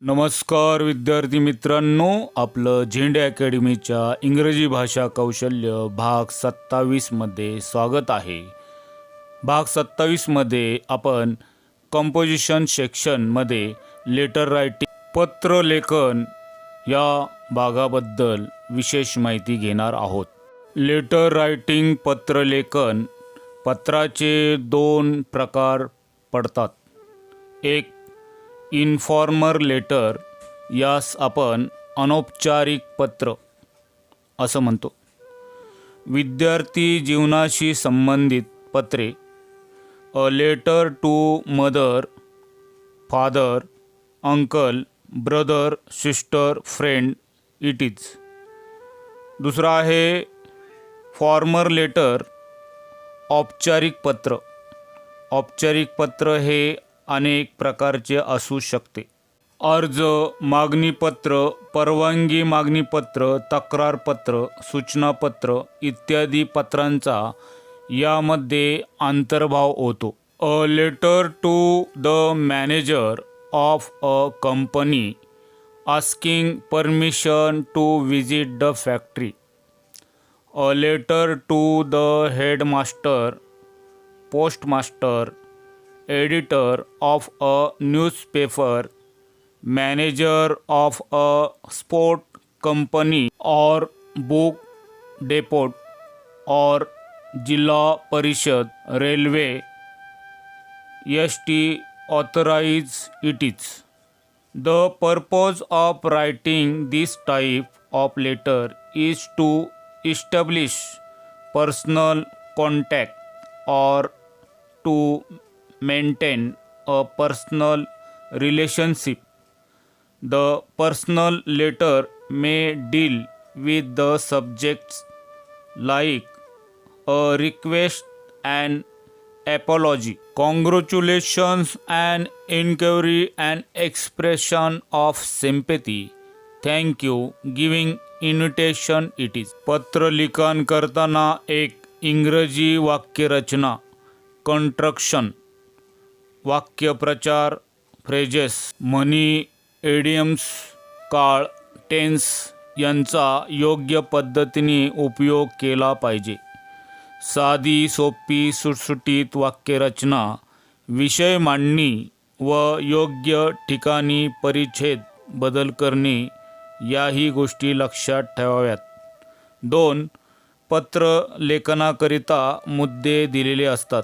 नमस्कार विद्यार्थी मित्रांनो, आपलं झेंडे अकॅडमीच्या इंग्रजी भाषा कौशल्य भाग 27 मध्ये स्वागत आहे. भाग 27 मध्ये आपण कंपोजिशन सेक्शनमध्ये लेटर रायटिंग पत्रलेखन या भागाबद्दल विशेष माहिती घेणार आहोत. लेटर रायटिंग पत्रलेखन पत्राचे दोन प्रकार पडतात. एक इन्फॉर्मल लेटर, यास आपण अनौपचारिक पत्र असं म्हणतो. विद्यार्थी जीवनाशी संबंधित पत्रे. A letter to mother, father, uncle, brother, sister, friend it is. दुसरा आहे फॉर्मल लेटर, औपचारिक पत्र. औपचारिक पत्र हे अनेक प्रकारचे असू शकते. अर्ज, मागणीपत्र, परवानगी मागणीपत्र, तक्रारपत्र, सूचनापत्र इत्यादी पत्रांचा यामध्ये अंतर्भाव होतो. A letter to the manager of a company asking permission to visit the factory. A letter to the headmaster, postmaster, editor of a newspaper, manager of a sport company or book depot or जिल्हा परिषद, railway, ST authorize it is. The purpose of writing this type of letter is to establish personal contact or to maintain a personal relationship. The personal letter may deal with the subjects like a request and apology, congratulations and inquiry and expression of sympathy, thank you, giving invitation it is. पत्र लिखाण करताना एक इंग्रजी वाक्यरचना, construction, वाक्यप्रचार, phrases, म्हणी, idioms, काळ, tense यांचा योग्य पद्धतीने उपयोग केला पाहिजे. साधी, सोपी, सुटसुटीत वाक्यरचना, विषय मांडणी व योग्य ठिकाणी परिच्छेद बदल करणे याही गोष्टी लक्षात ठेवाव्यात. 2. पत्र लेखनाकरिता मुद्दे दिलेले असतात.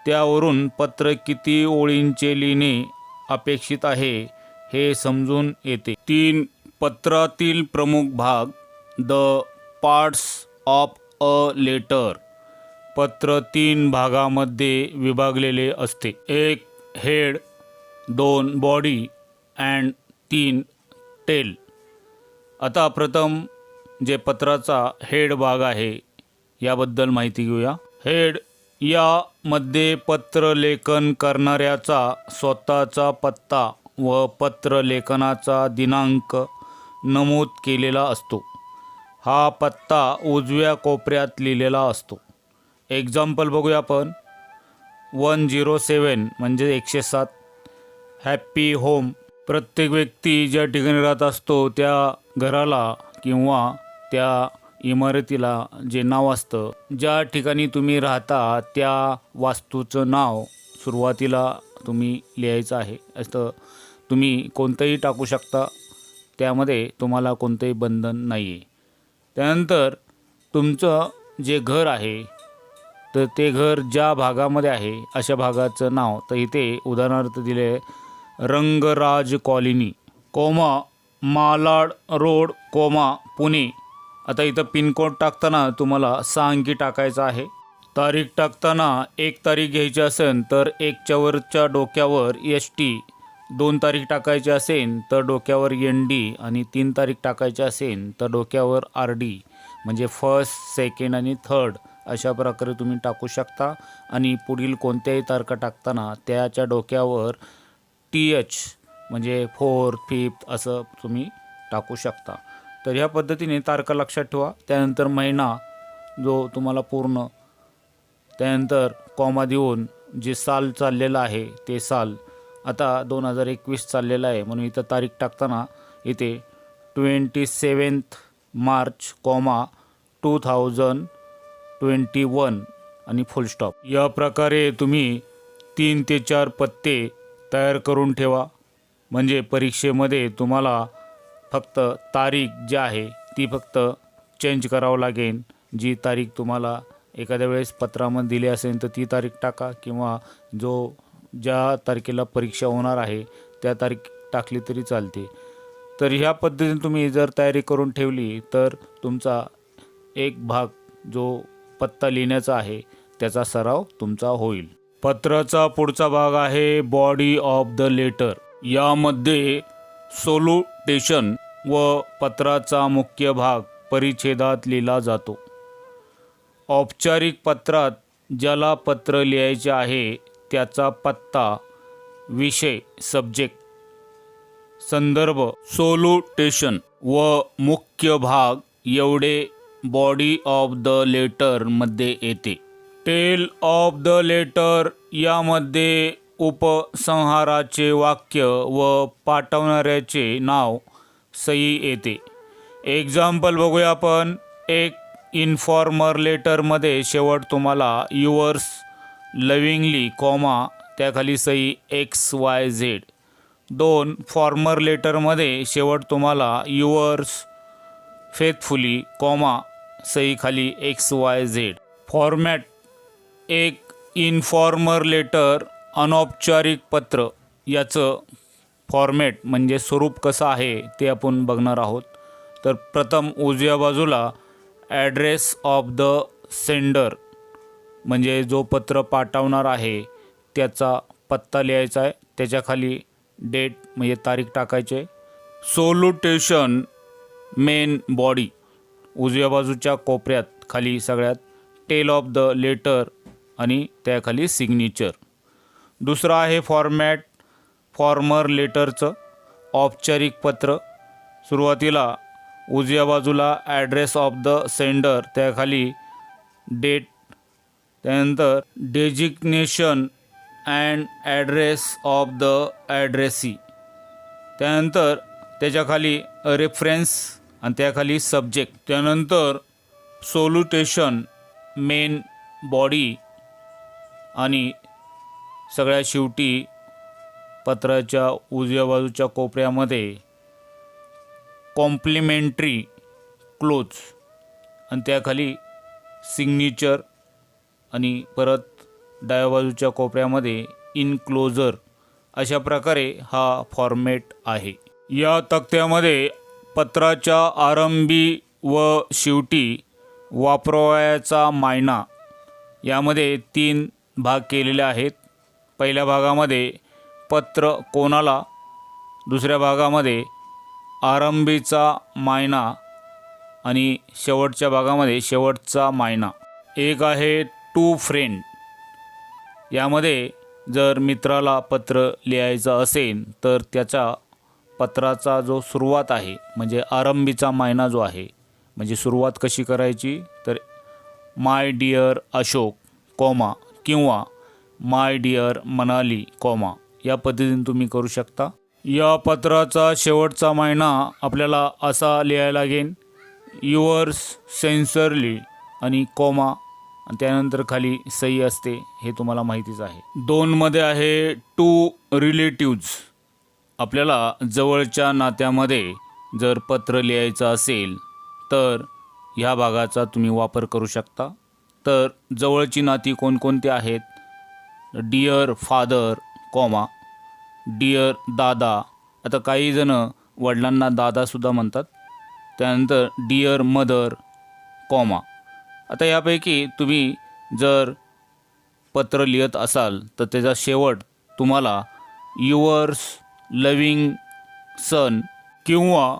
त्यावरून पत्र किती ओळींचे लिहिणे अपेक्षित आहे हे समजून येते. 3. पत्रातील प्रमुख भाग, the parts of a letter. पत्र 3 भागामध्ये विभागलेले असते. 1. हेड, 2. Body and 3. टेल. आता प्रथम जे पत्राचा हेड भाग आहे याबद्दल माहिती घेऊया. हेड यामध्ये पत्रलेखन करणाऱ्याचा स्वतःचा पत्ता व पत्रलेखनाचा दिनांक नमूद केलेला असतो. हा पत्ता उजव्या कोपऱ्यात लिहिलेला असतो. एक्झाम्पल बघूया आपण. 107 म्हणजे 107, हॅप्पी होम. प्रत्येक व्यक्ती ज्या ठिकाणी राहत असतो त्या घराला किंवा त्या इमारतीला जे नाव असतं, ज्या ठिकाणी तुम्ही राहता त्या वास्तूचं नाव सुरुवातीला तुम्ही लिहायचं आहे. असं तुम्ही कोणतंही टाकू शकता, त्यामध्ये तुम्हाला कोणतंही बंधन नाही आहे. त्यानंतर तुमचं जे घर आहे तर ते घर ज्या भागामध्ये आहे अशा भागाचं नाव. तर इथे उदाहरणार्थ दिले Rangraj colony, comma Malad road, comma Pune. आता इथं पिनकोड टाकताना तुम्हाला 6 अंकी टाकायचा आहे. तारीख टाकताना 1 तारीख घ्यायची असेल तर 1च्या वरच्या डोक्यावर ST, 2 तारीख टाकायची असेल तर डोक्यावर ND आणि 3 तारीख टाकायची असेल तर डोक्यावर RD म्हणजे फर्स्ट, सेकंड आणि थर्ड अशा प्रकारे तुम्ही टाकू शकता. आणि पुढील कोणत्याही तारखा टाकताना त्याच्या डोक्यावर TH म्हणजे फोर्थ, फिफ्थ असं तुम्ही टाकू शकता. तर ह्या पद्धतीने तारखा लक्षात ठेवा. त्यानंतर महिना जो तुम्हाला पूर्ण, त्यानंतर कॉमा देऊन जे साल चाललेलं आहे ते साल, आता 2021 चाललेला आहे म्हणून इथं तारीख टाकताना इथे 27 मार्च 2021 आणि फुल स्टॉप. या प्रकारे तुम्ही 3 ते 4 पत्ते तयार करून ठेवा. म्हणजे परीक्षेमध्ये तुम्हाला फक्त तारीख जी आहे ती फक्त चेंज करावं लागेल. जी तारीख तुम्हाला एखाद्या वेळेस पत्रामध्ये दिली असेल तर ती तारीख टाका, किंवा ज्या तारखेला परीक्षा होणार आहे त्या तारीख टाकली तरी चालते. तर ह्या पद्धतीने तुम्ही जर तयारी करून ठेवली तर तुमचा एक भाग जो पत्ता लिहिण्याचा आहे त्याचा सराव तुमचा होईल. पत्राचा पुढचा भाग आहे बॉडी ऑफ द लेटर. यामध्ये सोल्युटेशन व पत्राचा मुख्य भाग परिच्छेदात लिहिला जातो. औपचारिक पत्रात ज्याला पत्र लिहायचे आहे त्याचा पत्ता, विषय, सब्जेक्ट, संदर्भ, सोल्युटेशन व मुख्य भाग एवढे बॉडी ऑफ द लेटर मध्ये येते. टेल ऑफ द लेटर यामध्ये उपसंहाराचे वाक्य व पाठवणाऱ्याचे नाव, सही येते. एक्झाम्पल बघूया आपण. एक इन्फॉर्मर लेटरमध्ये शेवट तुम्हाला युअर्स लविंगली त्याखाली सही XYZ. 2 फॉर्मर लेटरमध्ये शेवट तुम्हाला युअर्स फेथफुली सही खाली XYZ. फॉर्मॅट. एक इन्फॉर्मर लेटर अनौपचारिक पत्र याचं फॉर्मॅट म्हणजे स्वरूप कसं आहे ते आपण बघणार आहोत. तर प्रथम उजव्या बाजूला ॲड्रेस ऑफ द सेंडर म्हणजे जो पत्र पाठवणार आहे त्याचा पत्ता लिहायचा आहे, त्याच्याखाली डेट म्हणजे तारीख टाकायचे. सोल्युटेशन मेन बॉडी उजव्या बाजूच्या कोपऱ्यात खाली सगळ्यात टेल ऑफ द लेटर आणि त्याखाली सिग्नेचर. दुसरा आहे फॉर्मॅट फॉर्मर लेटरचं औपचारिक पत्र. सुरुवातीला उजव्या बाजूला ॲड्रेस ऑफ द सेंडर त्याखाली डेट, त्यानंतर designation and address of the addressee, त्यानंतर त्याच्याखाली रेफरन्स आणि त्याखाली सब्जेक्ट, त्यानंतर सोल्युटेशन मेन बॉडी आणि सगळ्यात शेवटी पत्राच्या उजव्या बाजूच्या कोपऱ्यामध्ये कॉम्प्लिमेंटरी क्लोज आणि त्याखाली सिग्नेचर आणि परत डाव्या बाजूच्या कोपऱ्यामध्ये इनक्लोजर. अशा प्रकारे हा फॉर्मॅट आहे. या तक्त्यामध्ये पत्राच्या आरंभी व शेवटी वापरावयाचा मायना यामध्ये 3 भाग केलेले आहेत. पहिल्या भागामध्ये पत्र कोणाला, दुसऱ्या भागामध्ये आरंभीचा मायना आणि शेवटच्या भागामध्ये शेवटचा मायना. एक आहे टू फ्रेंड. यामध्ये जर मित्राला पत्र लिहायचं असेल तर त्याच्या पत्राचा जो सुरुवात आहे म्हणजे आरंभीचा मायना जो आहे म्हणजे सुरुवात कशी करायची तर माय डिअर अशोक किंवा माय डिअर मनाली या पद्धतीने तुम्ही करू शकता. या पत्राचा शेवटचा मायना आपल्याला असा लिहायला लागेल युअर्स सिन्सिअरली आणि आणि त्यानंतर खाली सही असते, हे तुम्हाला माहितीच आहे. 2 मध्ये आहे टू रिलेटिव्ज. आपल्याला जवळच्या नात्यामध्ये जर पत्र लिहायचं असेल तर ह्या भागाचा तुम्ही वापर करू शकता. तर जवळची नाती कोणकोणती आहेत? डिअर फादर डिअर दादा. आता काही जण वडिलांना दादासुद्धा म्हणतात. त्यानंतर डिअर मदर आता यापैकी तुम्ही जर पत्र लिहित असाल तर त्याचा शेवट तुम्हाला युअर्स लविंग सन किंवा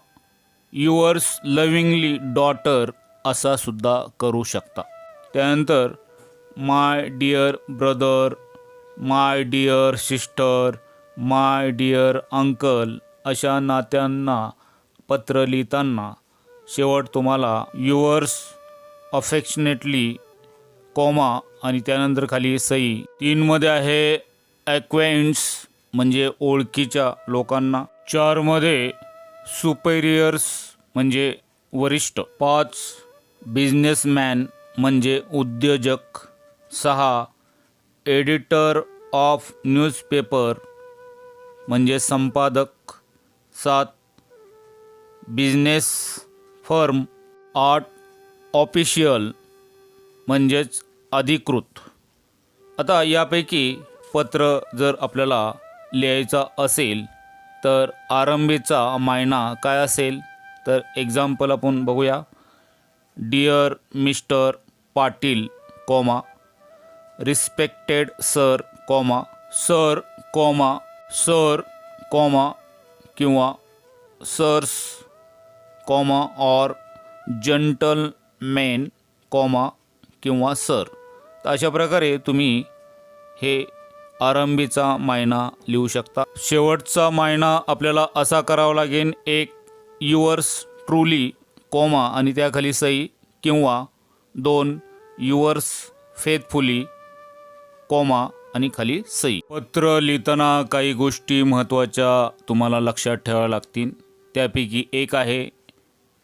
युअर्स लविंगली डॉटर असा सुद्धा करू शकता. त्यानंतर my dear brother, my dear sister, my dear uncle अशा नात्यांना पत्र लिहिताना शेवट तुम्हाला युअर्स अफेक्शनेटली आणि त्यानंतर खाली सही. 3 मध्ये आहे ॲक्वेंट्स म्हणजे ओळखीच्या लोकांना. 4 मध्ये सुपेरियर्स म्हणजे वरिष्ठ. 5 बिझनेसमॅन म्हणजे उद्योजक. 6 एडिटर ऑफ न्यूजपेपर म्हणजे संपादक. 7 बिझनेस फर्म. 8 ऑफिशियल म्हणजेच अधिकृत. आता यापैकी पत्र जर आपल्याला लिहायचा असेल तर आरंभीचा महिना काय असेल, तर एक्झाम्पल आपण बघूया. Dear mister Patil comma respected sir comma sir comma sir comma किंवा सर्स कॉमा और जंटलमॅन कॉमा किंवा सर. तर अशा प्रकारे तुम्ही हे आरंभीचा महिना लिहू शकता. शेवटचा महिना आपल्याला असा करावा लागेल, एक युअर्स ट्रूली कॉमा आणि त्याखाली सही, किंवा 2 युअर्स फेथफुली कॉमा आणि खाली सही. पत्र लिहिताना काही गोष्टी महत्त्वाच्या तुम्हाला लक्षात ठेवाव्या लागतील. त्यापैकी एक आहे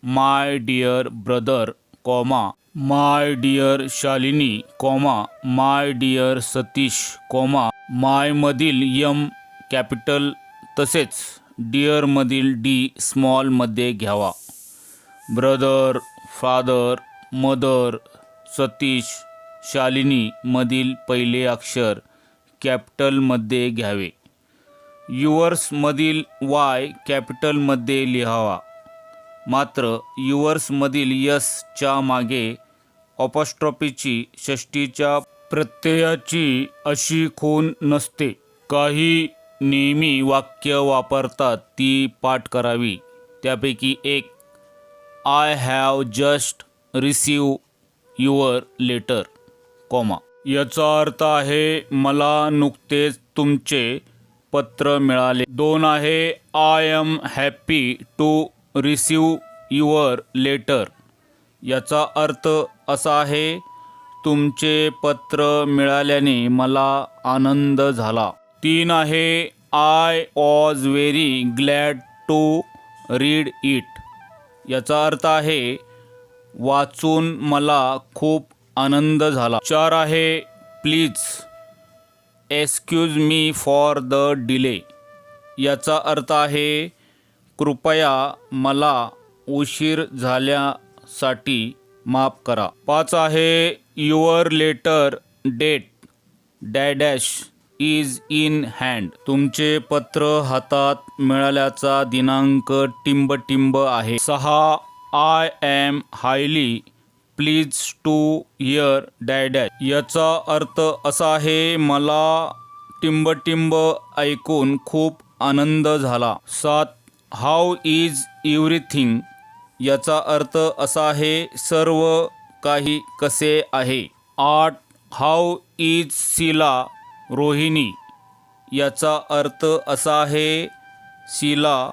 my dear brother comma my dear Shalini comma my dear Satish comma my मधील यम कॅपिटल तसेच डिअर मधील डी स्मॉल मध्ये घ्यावा. Brother, father, mother, Satish, Shalini मधील पहिले अक्षर कॅपिटलमध्ये घ्यावे. युअर्समधील वाय कॅपिटलमध्ये लिहावा. मात्र युअर्समधील यसच्या मागे अपॉस्ट्रॉफीची षष्टीच्या प्रत्ययाची अशी खूण नसते. काही नेहमी वाक्य वापरतात ती पाठ करावी. त्यापैकी एक, I have just receive your letter comma. याचा अर्थ आहे मला नुकतेच तुमचे पत्र मिळाले. 2 आहे I am happy to receive your letter. याचा अर्थ असा आहे तुमचे पत्र मिळाल्याने मला आनंद झाला. 3 आहे I was very glad to read it. याचा अर्थ आहे वाचून मला खूप आनंद झाला. 4 आहे please excuse me for the delay. याचा अर्थ आहे कृपया मला उशीर झाल्यासाठी माफ करा. 5 आहे your letter date dash dash is in hand. तुमचे पत्र हातात मिळाल्याचा दिनांक टिंब आहे. 6 I am highly please to hear dash dash. याचा अर्थ असा आहे मला टिंब ऐकून खूप आनंद झाला. 7 हाऊ इज एव्हरीथिंग. याचा अर्थ असा आहे सर्व काही कसे आहे. 8 हाऊ इज शीला रोहिणी. याचा अर्थ असा आहे शीला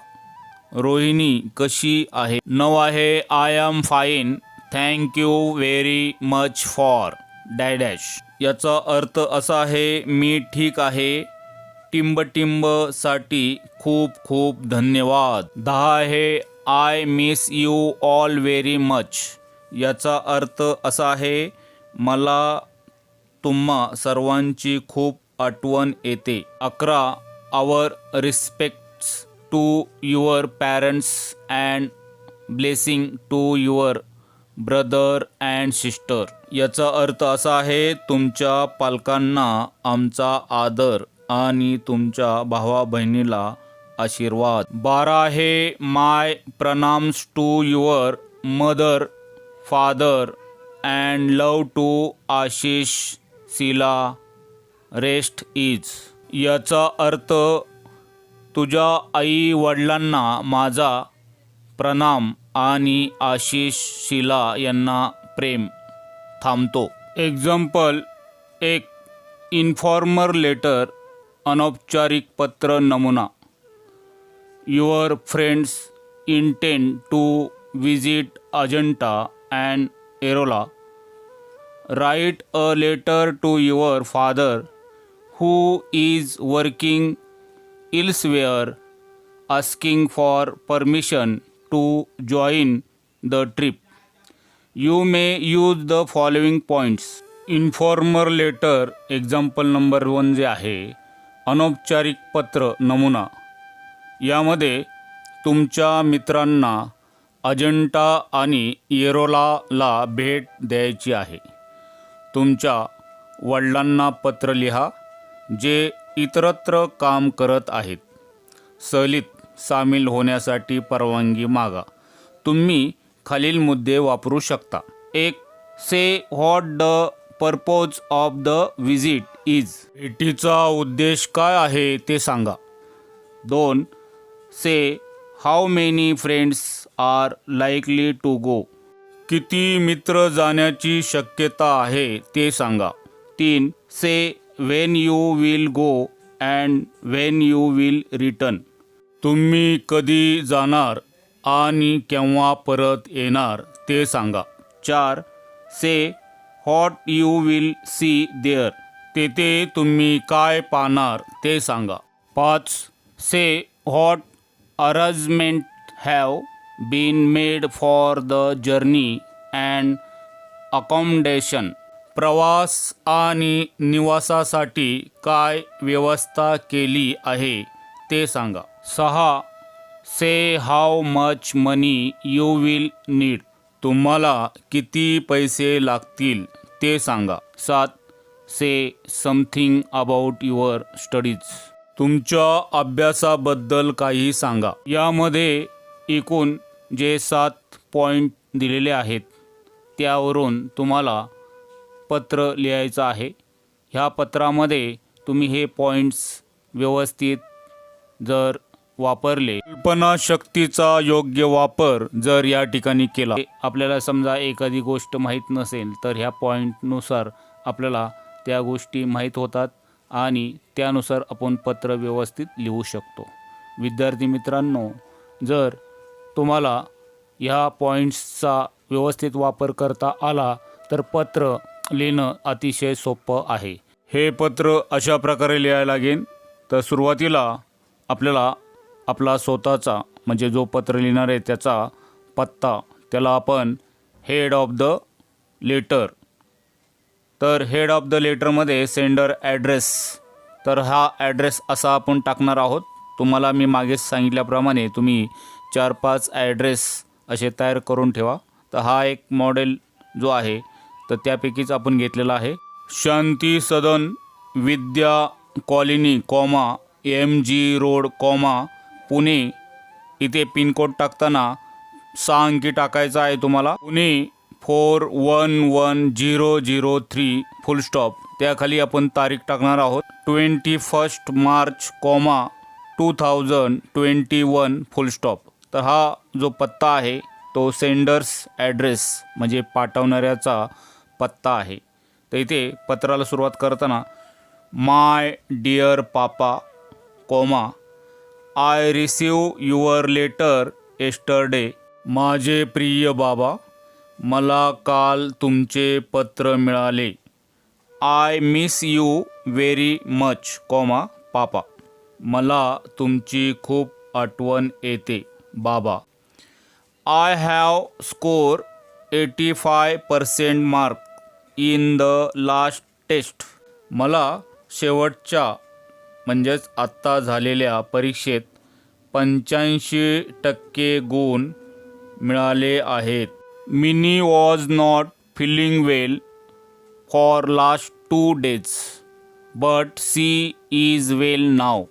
रोहिणी कशी आहे. 9 आहे I am fine thank you very much for dash dash. याचा अर्थ असा आहे मी ठीक आहे टिंब साठी खूप खूप धन्यवाद. 10 आहे I miss you all very much. याचा अर्थ असा आहे मला तुम्हा सर्वांची खूप आठवण येते. 11 our respects to your parents and blessing to your brother and sister. याचा अर्थ असा आहे तुमच्या पालकांना आमचा आदर आणि तुमच्या भावा बहिणीला आशीर्वाद. 12 आहे my pranams to your mother father and love to Ashish Sheela rest is. याचा अर्थ तुझ्या आई वडिलांना माझा प्रणाम आणि आशिष शीला यांना प्रेम. थांबतो. एक्झाम्पल 1 इन्फॉर्मर लेटर अनौपचारिक पत्र नमुना. Your friends intend to visit Ajanta and Ellora. Write a letter to your father who is working elsewhere asking for permission to join the trip. You may use the following points. Informal letter example number 1 जे आहे अनौपचारिक पत्र नमुना. यामध्ये तुमच्या मित्रांना अजंठा आणि एरोलाला भेट द्यायची आहे. तुमच्या वडिलांना पत्र लिहा जे इतरत्र काम करत आहेत. सहलीत सामील होण्यासाठी परवानगी मागा. तुम्ही खालील मुद्दे वापरू शकता. 1. Say what the purpose of the visit is. भेटीचा उद्देश काय आहे ते सांगा. 2. Say how many friends are likely to go. किती मित्र जाण्याची शक्यता आहे ते सांगा. 3. Say when you will go and when you will return. तुम्ही कधी जाणार आणि केव्हा परत येणार ते सांगा. 4. Say what you will see there. तेथे तुम्ही काय पाहणार ते सांगा. 5. Say what arrangement have been made for the journey and accommodation. प्रवास आणि निवासासाठी काय व्यवस्था केली आहे ते सांगा. 6. Say how much money you will need. तुम्हाला किती पैसे लागतील ते सांगा. 7. Say something about your studies. तुमच्या अभ्यासाबद्दल काही सांगा. यामध्ये एकूण जे 7 पॉईंट दिलेले आहेत त्यावरून तुम्हाला पत्र लिहायचं आहे. ह्या पत्रामध्ये तुम्ही हे पॉईंट्स व्यवस्थित जर वापरले, कल्पनाशक्तीचा योग्य वापर जर या ठिकाणी केला, आपल्याला समजा एखादी गोष्ट माहीत नसेल तर ह्या पॉईंटनुसार आपल्याला त्या गोष्टी माहीत होतात आणि त्यानुसार आपण पत्र व्यवस्थित लिहू शकतो. विद्यार्थी मित्रांनो, जर तुम्हाला ह्या पॉईंट्सचा व्यवस्थित वापर करता आला तर पत्र लिहिणं अतिशय सोपं आहे. हे पत्र अशा प्रकारे लिहायला लागेल. तर सुरुवातीला आपल्याला आपला स्वतःचा म्हणजे जो पत्र लिहिणार आहे त्याचा पत्ता, त्याला आपण हेड ऑफ द लेटर. तर हेड ऑफ द लेटरमध्ये सेंडर ॲड्रेस, तर हा ॲड्रेस असा आपण टाकणार आहोत. तुम्हाला मी मागेच सांगितल्याप्रमाणे तुम्ही 4-5 ॲड्रेस असे तयार करून ठेवा. तर हा एक मॉडेल जो आहे तर त्यापैकीच आपण घेतलेला आहे. शांती सदन विद्या कॉलनी MG रोड पुणे. इथे पिनकोड टाकताना 6 अंकी टाकायचा आहे तुम्हाला. पुणे 411003 फुल स्टॉप. त्याखाली आपण तारीख टाकणार आहोत 21 मार्च 2021 फुल स्टॉप. तर हा जो पत्ता आहे तो सेंडर्स ॲड्रेस म्हणजे पाठवणाऱ्याचा पत्ता आहे. तर इथे पत्राला सुरुवात करताना my dear papa I receive your letter yesterday. माझे प्रिय बाबा, मला काल तुमचे पत्र मिळाले. I miss you very much papa. मला तुमची खूप आठवण येते बाबा. I have score 85% mark in the last test. मला शेवटच्या म्हणजेच आत्ता झालेल्या परीक्षेत 85% गुण मिळाले आहेत. Mini was not feeling well for last 2 days but she is well now.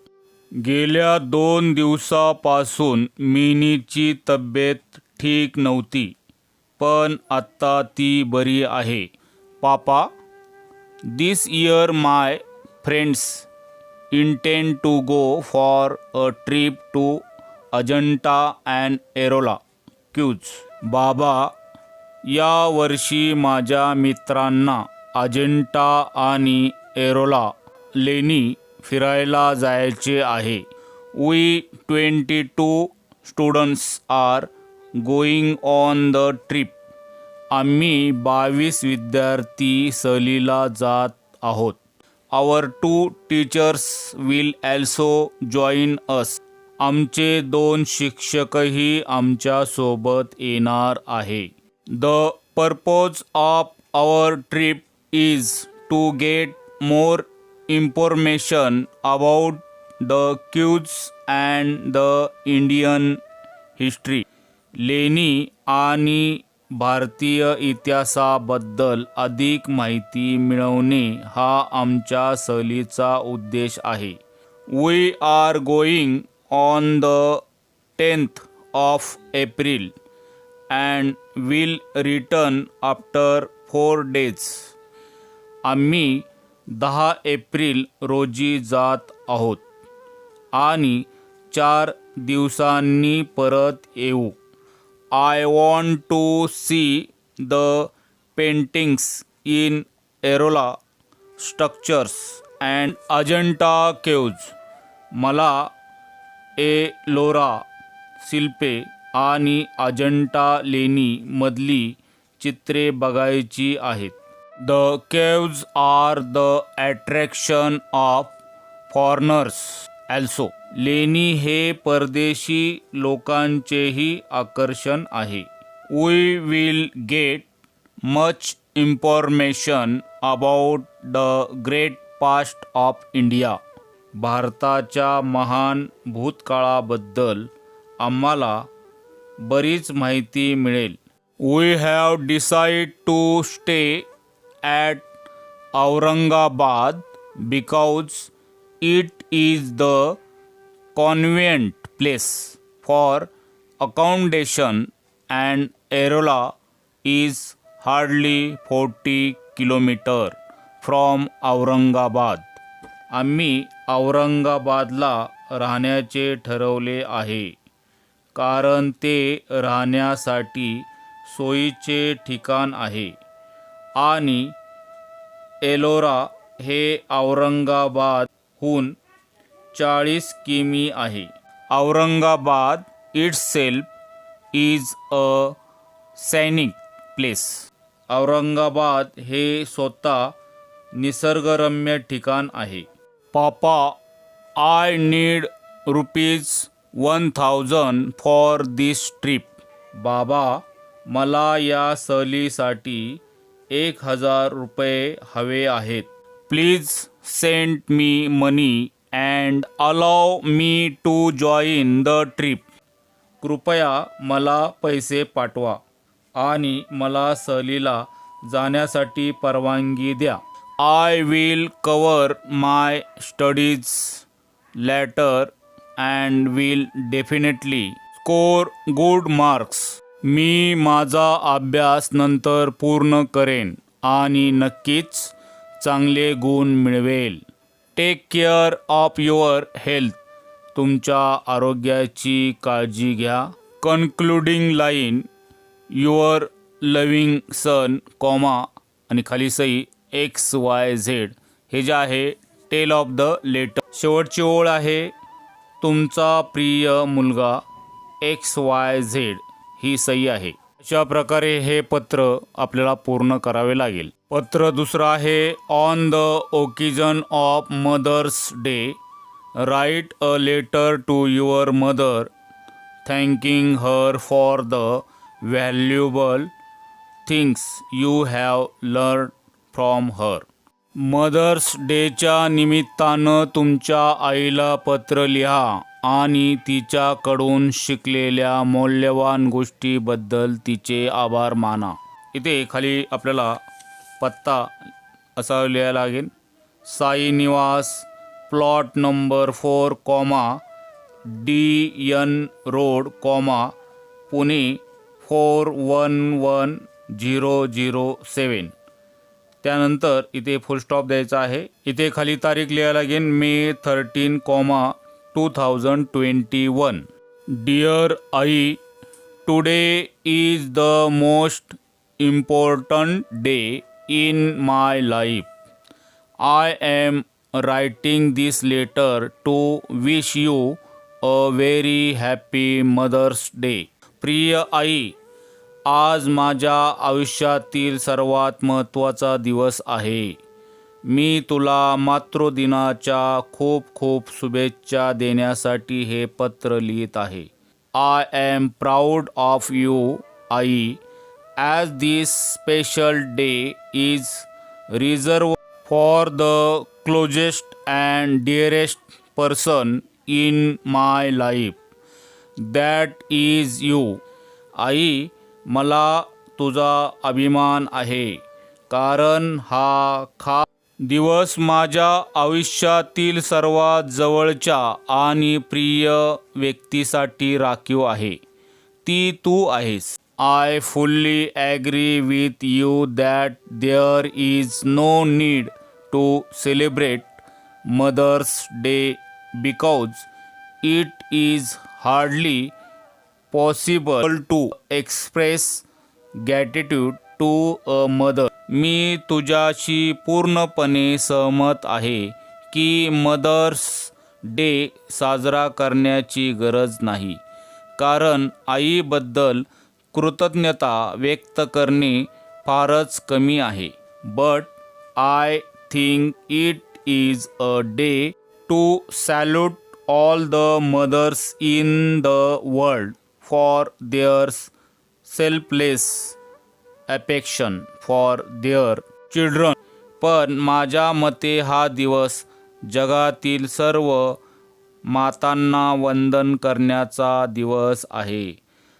गेल्या 2 दिवसापासून मिनीची तब्येत ठीक नव्हती पण आत्ता ती बरी आहे. Papa, this year my friends intend to go for a trip to Ajanta and Ellora caves. बाबा, या वर्षी माझ्या मित्रांना अजंठा आणि एरोला लेणी फिरायला जायचे आहे. We 22 students are going on the trip. आम्ही 22 विद्यार्थी सहलीला जात आहोत. Our two teachers will also join us. आमचे 2 शिक्षकही आमच्या सोबत येणार आहे. The purpose of our trip is to get more information about the Quds and the Indian history. लेणी आणि भारतीय इतिहासाबद्दल अधिक माहिती मिळवणे हा आमच्या सहलीचा उद्देश आहे. We are going on the 10th of April and will return after 4 days. आम्ही 10 एप्रिल रोजी जात आहोत आणि 4 दिवसांनी परत येऊ. I want to see the paintings in Erola structures and Ajanta caves. मला एलोरा शिल्पे आणि अजंठा लेणी मधली चित्रे बघायची आहेत. The caves are the attraction of foreigners also. लेणी हे परदेशी लोकांचेही आकर्षण आहे. We will get much information about the great past of India. भारताच्या महान भूतकाळाबद्दल आम्हाला बरीच माहिती मिळेल. We have decided to stay at Aurangabad because it is the convenient place for accommodation and Erola is hardly 40 kilometers from Aurangabad. आम्ही औरंगाबादला राहण्याचे ठरवले आहे कारण ते राहण्यासाठी सोयीचे ठिकाण आहे आणि एलोरा हे औरंगाबादहून 40 किमी आहे. औरंगाबाद इटसेल्फ इज अ सैनिक प्लेस. औरंगाबाद हे स्वतः निसर्गरम्य ठिकाण आहे. Papa, I need ₹1000 for this trip. बाबा, मला या सहलीसाठी 1000 रुपये हवे आहेत. Please send me money and allow me to join the trip. कृपया मला पैसे पाठवा आणि मला सहलीला जाण्यासाठी परवानगी द्या. I will cover my studies later and will definitely score good marks. मी माझा अभ्यास नंतर पूर्ण करेन आणि नक्कीच चांगले गुण मिळवेल. Take care of your health. तुमच्या आरोग्याची काळजी घ्या. Concluding line, your loving son, comma आणि खाली सही XYZ. हे जे आहे टेल ऑफ द लेटर. शेवटची ओळ आहे तुमचा प्रिय मुलगा XYZ. ही सही आहे. अशा प्रकारे हे पत्र आपल्याला पूर्ण करावे लागेल. पत्र दुसरं आहे on the occasion of mother's day write a letter to your mother thanking her for the valuable things you have learn from her. Mother's डेच्या निमित्तानं तुमच्या आईला पत्र लिहा आणि तिच्याकडून शिकलेल्या मौल्यवान गोष्टीबद्दल तिचे आभार माना. इथे खाली आपल्याला पत्ता असा लिहायला लागेल. साई निवास, plot number 4, DN road, Pune 411007. त्यानंतर इथे फुल स्टॉप द्यायचा आहे. इथे खाली तारीख लिहायला लागेल May 13, 2021. डिअर आई, today is the most important day in my life. I am writing this letter to wish you a very happy Mother's Day. प्रिय आई, आज माझ्या आयुष्यातील सर्वात महत्त्वाचा दिवस आहे. मी तुला मातृदिनाच्या खूप खूप शुभेच्छा देण्यासाठी हे पत्र लिहित आहे. I am proud of you आई, as this special day is reserve for the closest and dearest person in my life, that is you. आई, मला तुझा अभिमान आहे, कारण हा खास दिवस माझ्या आयुष्यातील सर्वात जवळच्या आणि प्रिय व्यक्तीसाठी राखीव आहे. ती तू आहेस. I fully agree with you that there is no need to celebrate mother's day because it is hardly possible to express gratitude to a mother. मी तुझ्याशी पूर्णपणे सहमत आहे की मदर्स डे साजरा करण्याची गरज नाही, कारण आईबद्दल कृतज्ञता व्यक्त करणे फारच कमी आहे. But I think it is a day to salute all the mothers in the world for their selfless affection for their children. पण माझ्या मते हा दिवस जगातील सर्व मातांना वंदन करण्याचा दिवस आहे,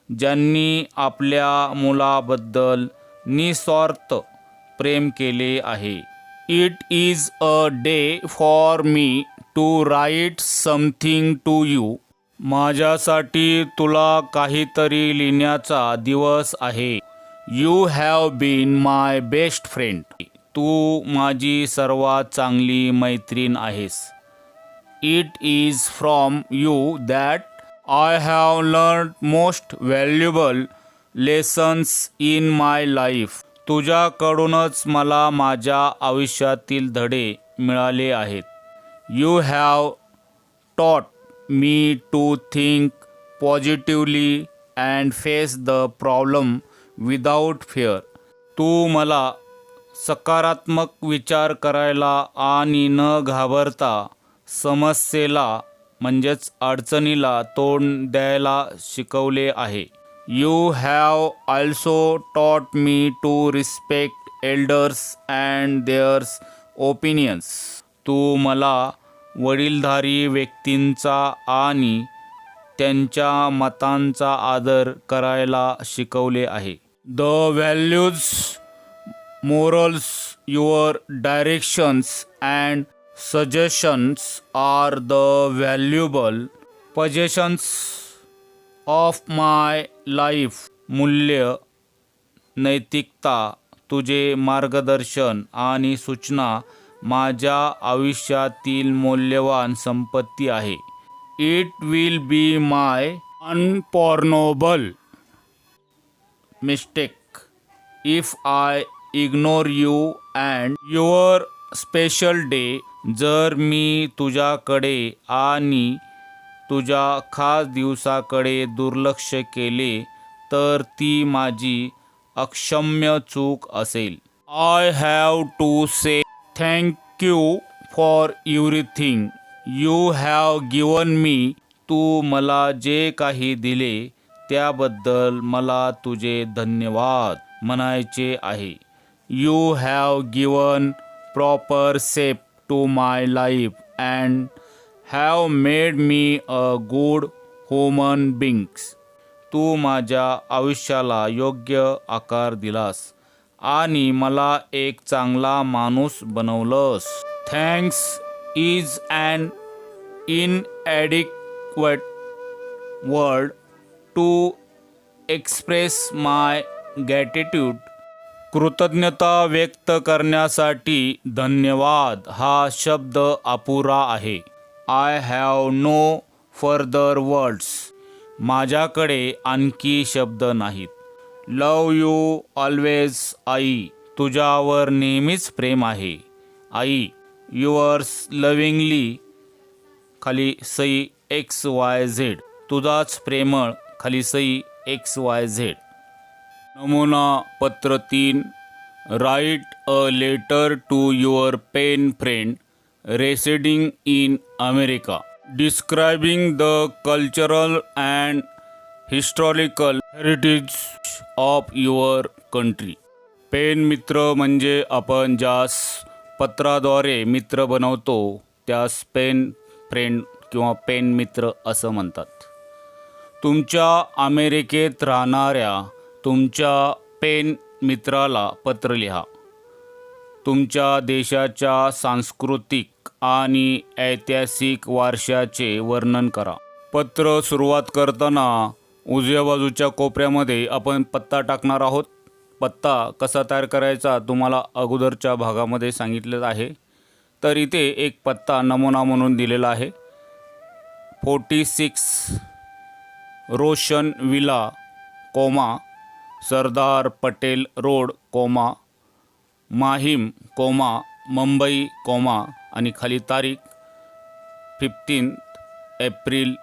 ज्यांनी आपल्या मुलाबद्दल निस्वार्थ प्रेम केले आहे. It is a day for me to write something to you. माझ्यासाठी तुला काहीतरी लिहिण्याचा दिवस आहे. You have been my best friend. तू माझी सर्वात चांगली मैत्रीण आहेस. It is from you that I have learn most valuable lessons in my life. तुझ्याकडूनच मला माझ्या आयुष्यातील धडे मिळाले आहेत. You have taught me to think positively and face the problem without fear. तू मला सकारात्मक विचार करायला आणि न घाबरता समस्येला म्हणजेच अडचणीला तोंड द्यायला शिकवले आहे. You have also taught me to respect elders and theirs opinions. तू मला वडीलधारी व्यक्तींचा आणि त्यांच्या मतांचा आदर करायला शिकवले आहे. The values, morals, your directions and suggestions are the valuable possessions of my life. मूल्य, नैतिकता, तुझे मार्गदर्शन आणि सूचना माझ्या आयुष्यातील मौल्यवान संपत्ती आहे. It will be my unpardonable mistake if I ignore you and your special day. जर मी तुझ्याकडे आणि तुझ्या खास दिवसाकडे दुर्लक्ष केले तर ती माझी अक्षम्य चूक असेल. I have to say thank you for everything you have given me. तू मला जे काही दिले त्याबद्दल मला तुझे धन्यवाद म्हणायचे आहे. You have given proper shape to my life and have made me a good human beings. तू माझ्या आयुष्याला योग्य आकार दिलास आणि मला एक चांगला माणूस बनवलंस. Thanks is an inadequate word to express my gratitude. कृतज्ञता व्यक्त करण्यासाठी धन्यवाद हा शब्द अपुरा आहे. I have no further words. माझ्याकडे आणखी शब्द नाहीत. लव यू ऑलवेज आई. तुझ्यावर नेहमीच प्रेम आहे आई. युअर्स लविंगली खाली सई XYZ. तुझाच प्रेमळ खाली सई XYZ. नमुना पत्र 3. Write a letter to your pen friend residing in America, describing the cultural and historical heritage of your country. Pen मित्र म्हणजे आपण ज्यास पत्राद्वारे मित्र बनवतो त्यास पेन फ्रेंड किंवा पेन मित्र असं म्हणतात. तुमच्या अमेरिकेत राहणाऱ्या तुमच्या पेन मित्राला पत्र लिहा. तुमच्या देशाच्या सांस्कृतिक आणि ऐतिहासिक वारशाचे वर्णन करा. पत्र सुरुवात करताना उजव्या बाजूच्या कोपऱ्यामध्ये आपण पत्ता टाकणार आहोत. पत्ता कसा तयार करायचा तुम्हाला अगोदरच्या भागामध्ये सांगितलेलं आहे. तर इथे एक पत्ता नमुना म्हणून दिलेला आहे. 46 रोशन विला, सरदार पटेल रोड, माहीम, मुंबई, आणि खाली तारीख 15 April,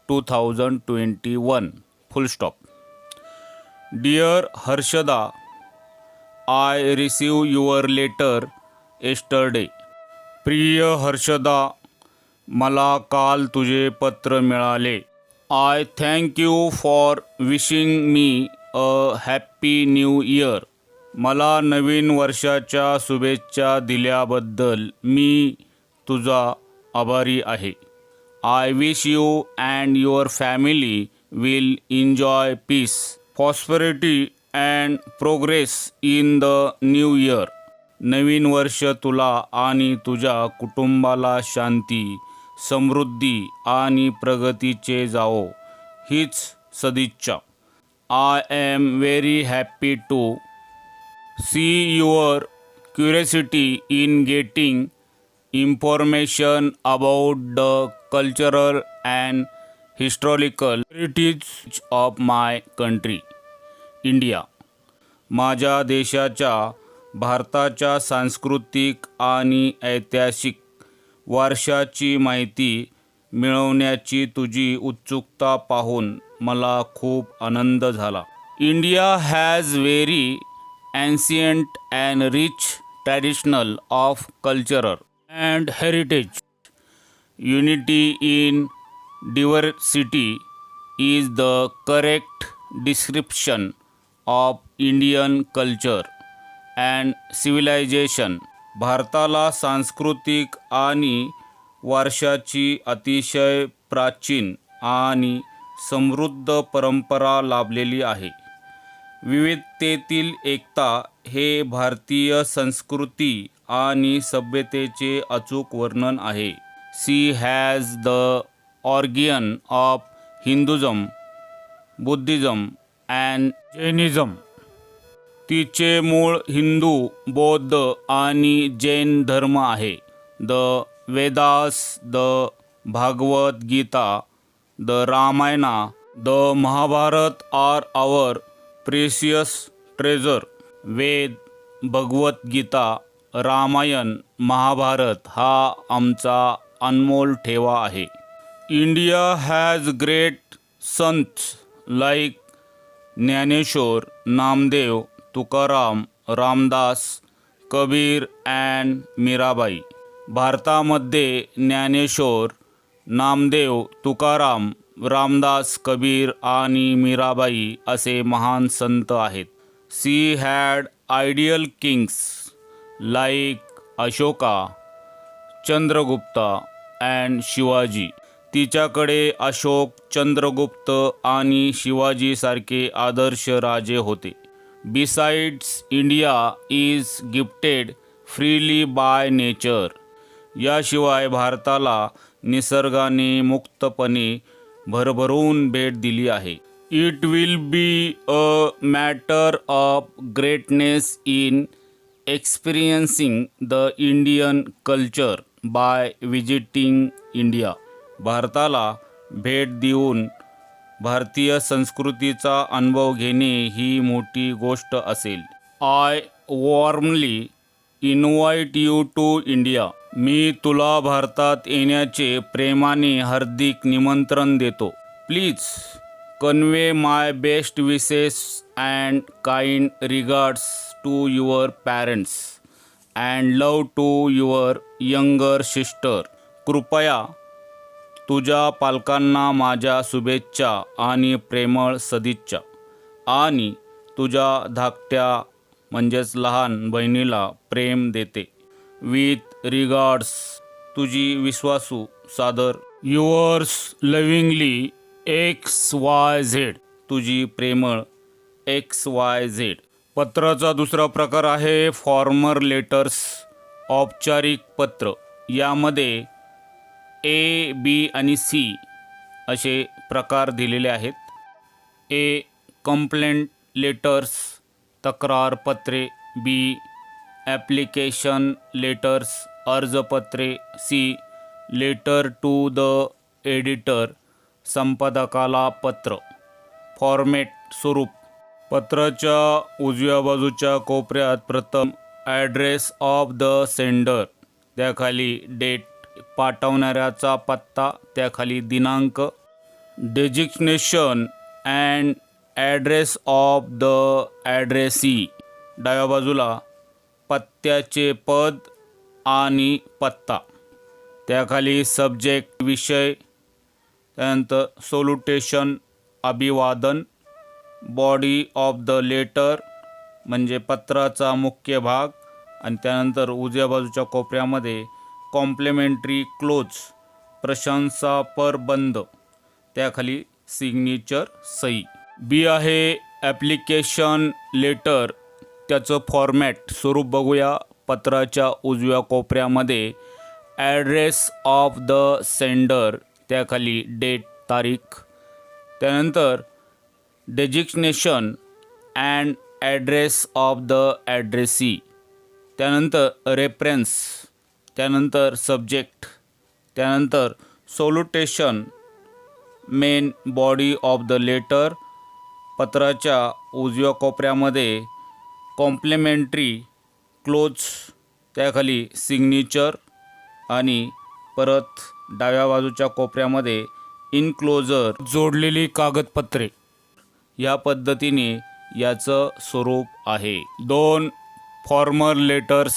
2021, full stop. Dear Harshada, I receive your letter yesterday. प्रिय हर्षदा, मला काल तुझे पत्र मिळाले. I thank you for wishing me a happy new year. मला नवीन वर्षाच्या शुभेच्छा दिल्याबद्दल मी तुझा आभारी आहे. I wish you and your family will enjoy peace, prosperity and progress in the new year. नवीन वर्ष तुला आणि तुझ्या कुटुंबाला शांती, समृद्धी आणि प्रगतीचे जावो, हीच सदिच्छा. I am very happy to see your curiosity in getting information about the cultural and historical heritage of my country, India. माझ्या देशाच्या भारताच्या सांस्कृतिक आणि ऐतिहासिक वारशाची माहिती मिळवण्याची तुझी उत्सुकता पाहून मला खूप आनंद झाला. India has very ancient and rich traditional of culture and heritage. Unity in diversity is the correct description of Indian culture and civilization. भारताला सांस्कृतिक आणि वारशाची अतिशय प्राचीन आणि समृद्ध परंपरा लाभलेली आहे. विविधतेतील एकता हे भारतीय संस्कृती आणि सभ्यतेचे अचूक वर्णन आहे. She has the origin of Hinduism, Buddhism and Jainism. तिचे मूळ हिंदू, बौद्ध आणि जैन धर्म आहे. The Vedas, the Bhagavad Gita, the Ramayana, the Mahabharata are our precious treasure. Veda, Bhagavad Gita, Ramayana, Mahabharata हा आमचा अनमोल ठेवा आहे. India has great saints like Dnyaneshwar, Namdev, Tukaram, Ramdas, Kabir and Mirabai. भारतामध्ये ज्ञानेश्वर, नामदेव, तुकाराम, रामदास, कबीर आणि मीराबाई असे महान संत आहेत. She had ideal kings like Ashoka, Chandragupta and Shivaji. तिच्याकडे अशोक, चंद्रगुप्त आणि शिवाजीसारखे आदर्श राजे होते. Besides India is gifted freely by nature. याशिवाय भारताला निसर्गाने मुक्तपणे भरभरून भेट दिली आहे. It will be a matter of greatness in experiencing the Indian culture by visiting India. भारताला भेट देऊन भारतीय संस्कृतीचा अनुभव घेणे ही मोठी गोष्ट असेल. I warmly invite you to India. मी तुला भारतात येण्याचे प्रेमाने हार्दिक निमंत्रण देतो. Please convey my best wishes and kind regards to your parents and love to your younger sister. कृपया तुझ्या पालकांना माझ्या शुभेच्छा आणि प्रेमळ सदिच्छा. आणि तुझ्या धाकट्या म्हणजेच लहान बहिणीला प्रेम देते. विथ रिगार्ड्स, तुझी विश्वासू सादर. युअर्स लविंगली XYZ, तुझी प्रेमळ XYZ. पत्राचा दुसरा प्रकार आहे फॉर्मर लेटर्स, औपचारिक पत्र. यामध्ये A, B आणि C असे प्रकार दिलेले आहेत. A. कंप्लेंट लेटर्स, तक्रारपत्रे. B. ॲप्लिकेशन लेटर्स, अर्जपत्रे. C. Letter to the editor, संपादकाला पत्र. फॉर्मॅट, स्वरूप. पत्राच्या उजव्या बाजूच्या कोपऱ्यात प्रथम ॲड्रेस ऑफ द सेंडर, त्याखाली डेट, पाठवणाऱ्याचा पत्ता, त्याखाली दिनांक. Designation and address of the addressee, डाव्या बाजूला पत्त्याचे पद आणि पत्ता, त्याखाली सब्जेक्ट, विषय. त्यानंतर सोल्युटेशन, अभिवादन. बॉडी ऑफ द लेटर म्हणजे पत्राचा मुख्य भाग. आणि त्यानंतर उजव्या बाजूच्या कोपऱ्यामध्ये कॉम्प्लिमेंटरी क्लोज, प्रशंसापर बंद, त्याखाली सिग्नेचर, सही. बी आहे ॲप्लिकेशन लेटर. त्याचं फॉर्मॅट, स्वरूप बघूया. पत्राच्या उजव्या कोपऱ्यामध्ये ॲड्रेस ऑफ द सेंडर, त्याखाली डेट, तारीख. त्यानंतर designation and address of the addressee, त्यानंतर रेफरन्स, त्यानंतर सब्जेक्ट, त्यानंतर salutation, main body of the letter. पत्राच्या उजव्या कोपऱ्यामध्ये कॉम्प्लिमेंटरी क्लोज, त्याखाली सिग्नेचर. आणि परत डाव्या बाजूच्या कोपऱ्यामध्ये इनक्लोजर, जोडलेली कागदपत्रे. या पद्धतीने याचं स्वरूप आहे. 2 फॉर्मल लेटर्स,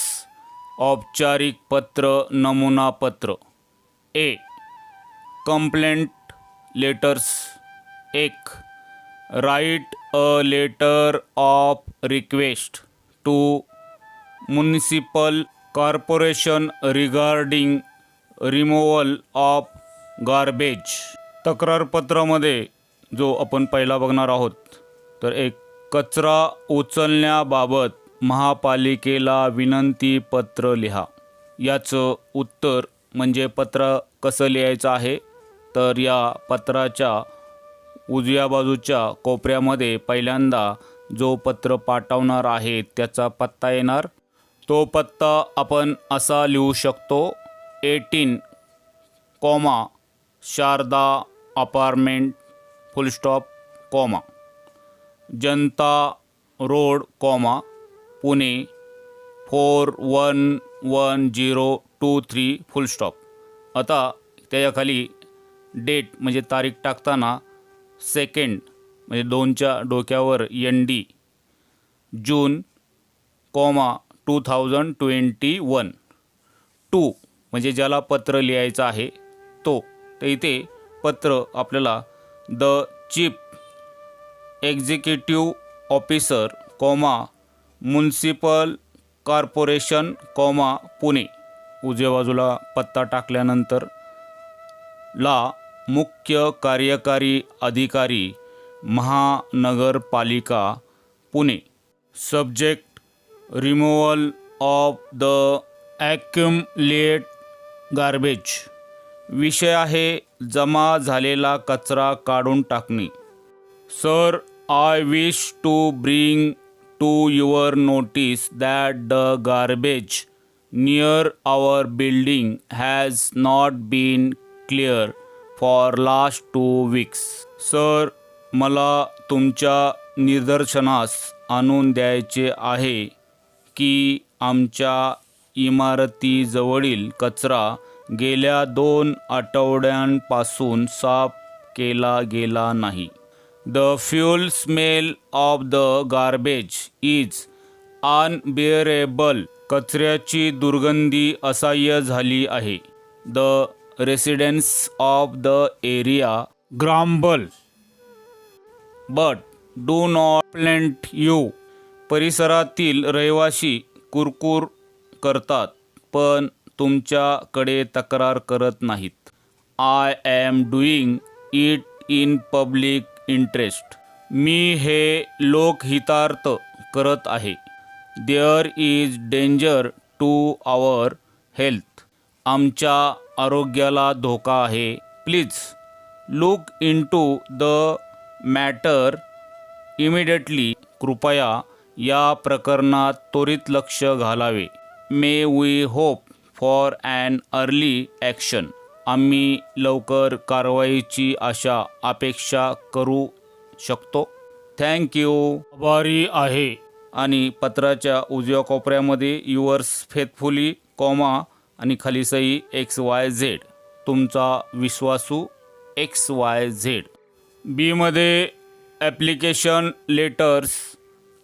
औपचारिक पत्र, नमुना पत्र. A. Complaint letters. 1. Write a letter of request to municipal corporation regarding removal of garbage. तक्रारपत्रामध्ये जो आपण पहिला बघणार आहोत, तर एक कचरा उचलण्याबाबत महापालिकेला विनंती पत्र लिहा. याचं उत्तर म्हणजे पत्र कसं लिहायचं आहे, तर या पत्राच्या उजव्या बाजूच्या कोपऱ्यामध्ये पहिल्यांदा जो पत्र पाठवणार आहे त्याचा पत्ता येणार. तो पत्ता आपण असा लिहू शकतो: 18, शारदा अपार्टमेंट, फुल स्टॉप, जनता रोड, पुणे 411023, फुल स्टॉप. आता त्याच्याखाली डेट म्हणजे तारीख टाकताना 2 म्हणजे 2च्या डोक्यावर ND, जून, 2021. 2 म्हणजे ज्याला पत्र लिहायचं आहे तो. तर इथे पत्र आपल्याला the chief executive officer, municipal corporation, Pune. उजव्या बाजूला पत्ता टाकल्यानंतर ला मुख्य कार्यकारी अधिकारी, महानगरपालिका, Pune. Subject, removal of the accumulate garbage. विषय आहे जमा झालेला कचरा काढून टाकणे. Sir, I wish to bring to your notice that the garbage near our building has not been clear for last 2 weeks. सर, मला तुमच्या निदर्शनास आणून द्यायचे आहे की आमच्या इमारतीजवळील कचरा गेल्या 2 आठवड्यांपासून साफ केला गेला नाही. The fuel smell of the garbage is unbearable. कचऱ्याची दुर्गंधी असह्य झाली आहे. The residents of the area grumble, but do not plaint you. परिसरातील रहिवासी कुरकुर करतात, पण तुमच्याकडे तक्रार करत नाहीत. I am doing it in public interest. मी हे लोकहितार्थ करत आहे. There is danger to our health. आमच्या आरोग्याला धोका आहे. Please look into the matter immediately. कृपया या प्रकरणात त्वरित लक्ष घालावे. May we hope for an early action. आम्ही लवकर कारवाईची अपेक्षा करू शकतो. Thank you. आभारी आहे. आणि पत्राच्या उजव्या कोपऱ्यामध्ये युअर्स फेथफुली कॉमा आणि खाली सही XYZ. तुमचा विश्वासू XYZ. बी मध्ये ॲप्लिकेशन लेटर्स,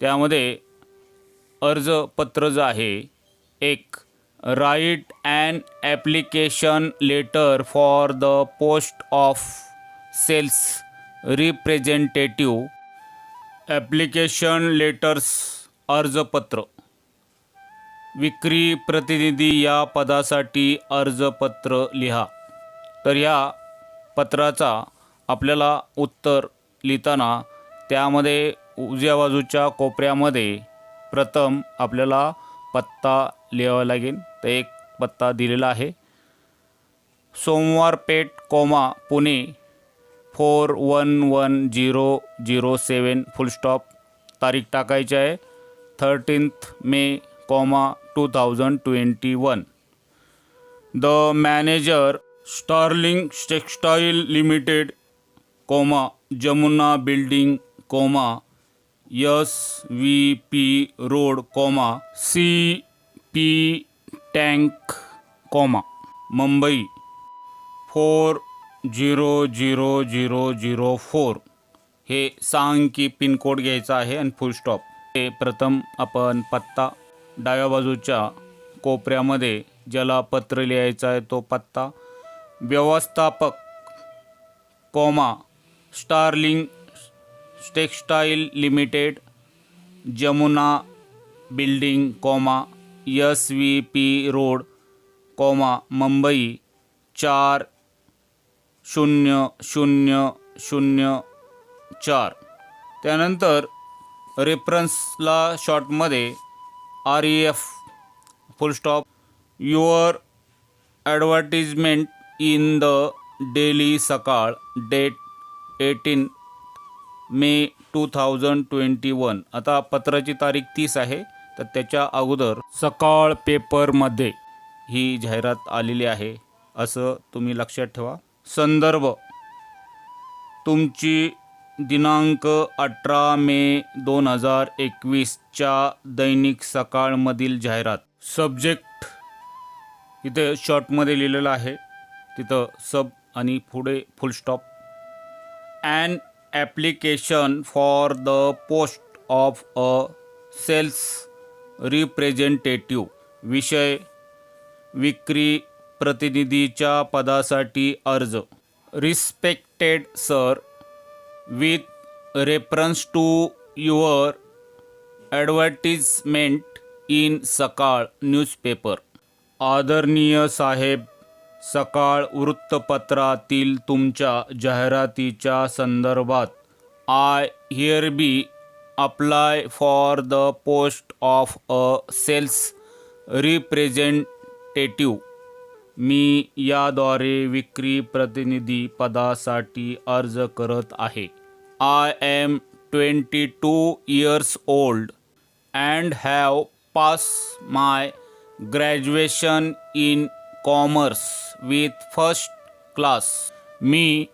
त्यामध्ये अर्जपत्र जे आहे, एक write an application letter for the post of sales representative. Application letters अर्जपत्र. विक्री प्रतिनिधी या पदासाठी अर्जपत्र लिहा. तर ह्या पत्राचा आपल्याला उत्तर लिहिताना त्यामध्ये उजव्या बाजूच्या कोपऱ्यामध्ये प्रथम आपल्याला पत्ता लिहावा लागेल. तर एक पत्ता दिलेला आहे, Somwar Peth comma Pune 411007 full stop. तारीख टाकायची आहे 13th May 2021. The manager Starling textile limited Jamuna building SVP road CP tank Mumbai 400004. हे 6 अंकी पिनकोड घ्यायचा आहे आणि फुल स्टॉप. हे प्रथम आपण पत्ता डाव्या बाजूच्या कोपऱ्यामध्ये ज्याला पत्र लिहायचा आहे तो पत्ता, व्यवस्थापक Starling textile limited Jamuna building SVP road Mumbai 40004. त्यानंतर रेफरन्सला शॉर्टमध्ये REF full stop. Your advertisement in the daily Sakal date 18 May 2021. आता पत्राची तारीख 30 आहे, तर त्याच्या अगोदर सकाळ पेपरमध्ये ही जाहिरात आलेली आहे असं तुम्ही लक्षात ठेवा. संदर्भ तुमची दिनांक 18 मे 2021 च्या दैनिक सकाळमधील जाहिरात. सब्जेक्ट इथे शॉर्टमध्ये लिहिलेलं आहे, तिथं सब आणि पुढे full stop. An application for the post of a sales representative. विषय विक्री प्रतिनिधीच्या पदासाठी अर्ज. Respected sir, with reference to your advertisement in Sakal newspaper. आदरणीय साहेब, सकाळ वृत्तपत्रातील तुमच्या जाहिरातीच्या संदर्भात I hereby apply for the post of a sales representative. मी याद्वारे विक्री प्रतिनिधी पदासाठी अर्ज करत आहे. I am 22 years old and have passed my graduation in commerce with first class. मी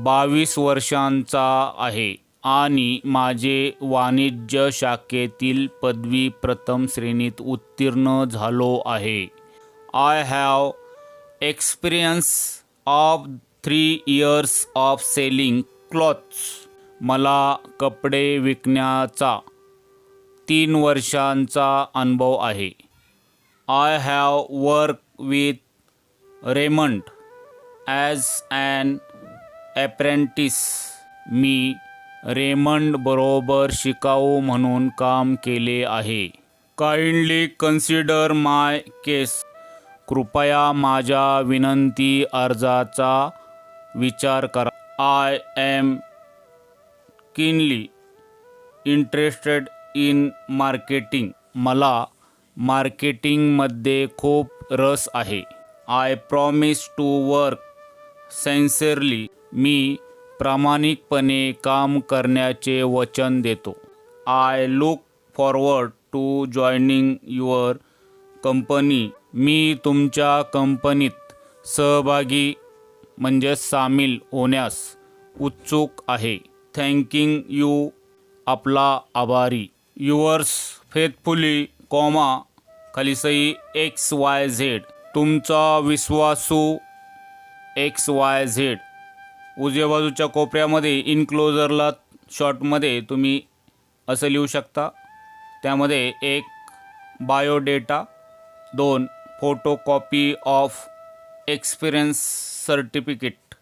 22 वर्षांचा आहे आणि माझे वाणिज्य शाखेतील पदवी प्रथम श्रेणीत उत्तीर्ण झालो आहे. I have experience of 3 years of selling clothes. मला कपडे विकण्याचा 3 वर्षांचा अनुभव आहे. I have work with Raymond as an apprentice. मी रेमंड बरोबर शिकाऊ म्हणून काम केले आहे. Kindly consider my case. कृपया माझ्या विनंती अर्जाचा विचार करा. I am keenly interested in marketing. मला मार्केटिंगमध्ये खूप रस आहे. I promise to work sincerely. मी प्रामाणिकपणे काम करण्याचे वचन देतो. I look forward to joining your company. मी तुमच्या कंपनीत सहभागी सामील होण्यास उत्सुक आहे. Thanking you. आपला आभारी. युअर्स फेथफुली खाली सही XYZ. तुमचा विश्वासू XYZ. उजव्या बाजूच्या कोपऱ्यामध्ये इनक्लोजरला शॉर्टमध्ये तुम्ही असं लिहू शकता. त्यामध्ये 1 biodata, 2 photocopy of experience certificate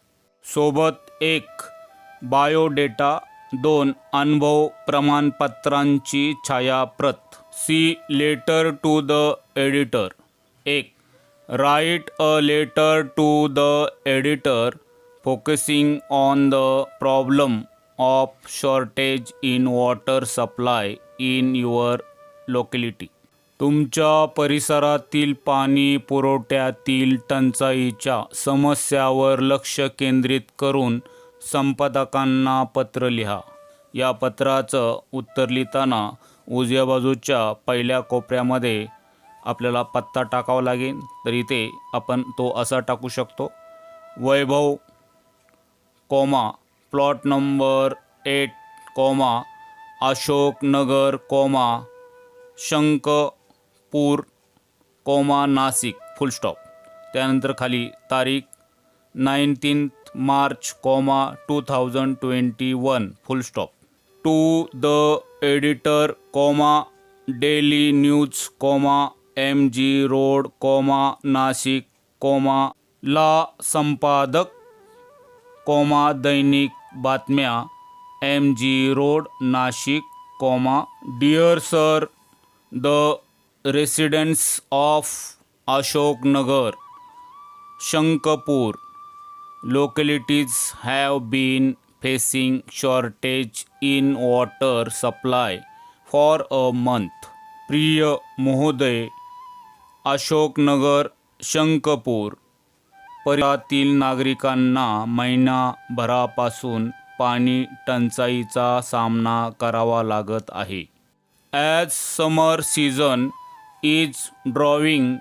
सोबत 1 बायोडेटा, 2 अनुभव प्रमाणपत्रांची छायाप्रत. C letter to the editor. 1 write a letter to the editor focusing on the problem of shortage in water supply in your locality. तुमच्या परिसरातील पाणी पुरवठ्यातील टंचाईच्या समस्यावर लक्ष केंद्रित करून संपादकांना पत्र लिहा. या पत्राचं उत्तर लिहिताना उजव्या बाजूच्या पहिल्या कोपऱ्यामध्ये आपल्याला पत्ता टाकावा लागेल. तर इथे आपण तो असा टाकू शकतो. Vaibhav, plot number 8, Ashok Nagar, Shankpur, Nashik, full stop. त्यानंतर खाली तारीख 19 March, 2021, full stop. To the editor, daily news, MG road, Nashik, ला संपादक, दैनिक बातम्या, MG road, Nashik, dear sir, the residents of Ashok Nagar, Shankpur localities have been facing shortage in water supply for a month. प्रिय महोदय, अशोकनगर, शंकपूर परिसरातील नागरिकांना महिनाभरापासून पाणी टंचाईचा सामना करावा लागत आहे. As summer season is drawing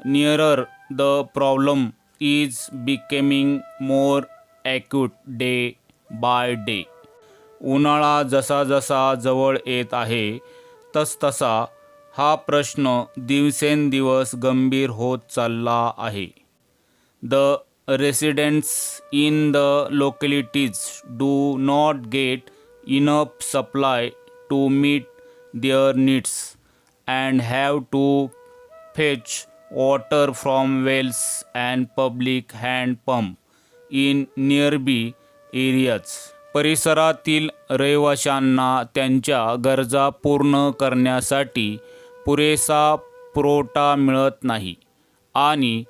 nearer, the problem is becoming more acute day by day. उन्हाळा जसा जसा जवळ येत आहे तसतसा हा प्रश्न दिवसेंदिवस गंभीर होत चालला आहे. The residents in the localities do not get enough supply to meet their needs and have to fetch water from wells and public hand pump in nearby areas. परिसरातील रहिवाशांना त्यांच्या गरजा पूर्ण करण्यासाठी पुरेसा पुरवठा मिळत नाही आणि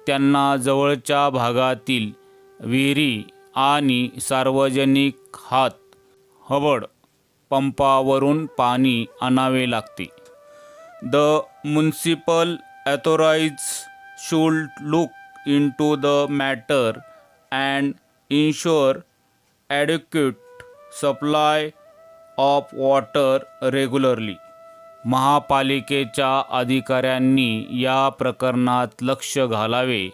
त्यांना जवळच्या भागातील विहिरी आणि सार्वजनिक हबड पंपावरून पाणी आणावे लागते. The municipal authorities should look into the matter and ensure adequate supply of water regularly. महापालिकेच्या अधिकाऱ्यांनी या प्रकरणात लक्ष घालावे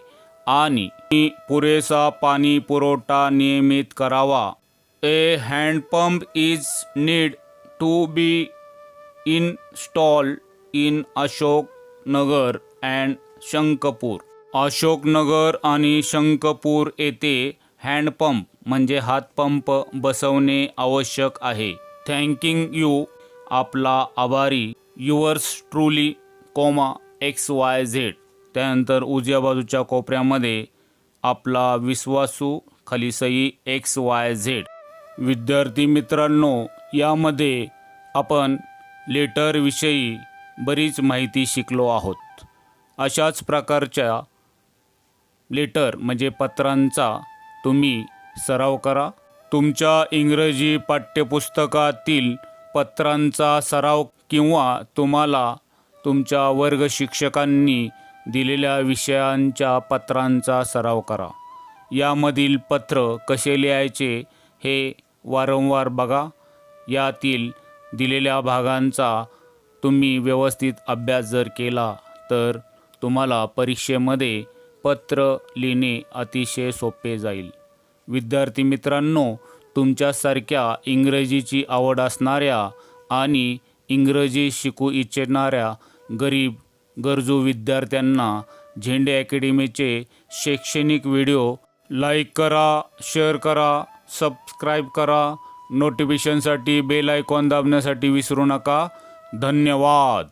आणि पुरेसा पाणी पुरवठा नियमित करावा. A hand pump is need to be installed in Ashok Nagar and शंकपूर. Ashoknagar आणि शंकपूर येथे हँडपंप म्हणजे हातपंप बसवणे आवश्यक आहे. थँकिंग यू, आपला आभारी. Yours truly, XYZ. त्यानंतर उजव्या बाजूच्या कोपऱ्यामध्ये आपला विश्वासू, खाली सही XYZ. विद्यार्थी मित्रांनो, यामध्ये आपण लेटरविषयी बरीच माहिती शिकलो आहोत. अशाच प्रकारच्या लेटर म्हणजे पत्रांचा तुम्ही सराव करा. तुमच्या इंग्रजी पाठ्यपुस्तकातील पत्रांचा सराव किंवा तुम्हाला तुमच्या वर्ग शिक्षकांनी दिलेल्या विषयांच्या पत्रांचा सराव करा. यामधील पत्र कसे लिहायचे हे वारंवार बघा. यातील दिलेल्या भागांचा तुम्ही व्यवस्थित अभ्यास जर केला तर तुम्हाला परीक्षेमध्ये पत्र लिहिणे अतिशय सोपे जाईल. विद्यार्थी मित्रांनो, तुमच्यासारख्या इंग्रजीची आवड असणाऱ्या आणि इंग्रजी शिकू इच्छिणाऱ्या गरीब गरजू विद्यार्थ्यांना झेंडे अकॅडमीचे शैक्षणिक व्हिडिओ लाईक करा, शेअर करा, सबस्क्राईब करा. नोटिफिकेशनसाठी बेल आयकॉन दाबण्यासाठी विसरू नका. धन्यवाद.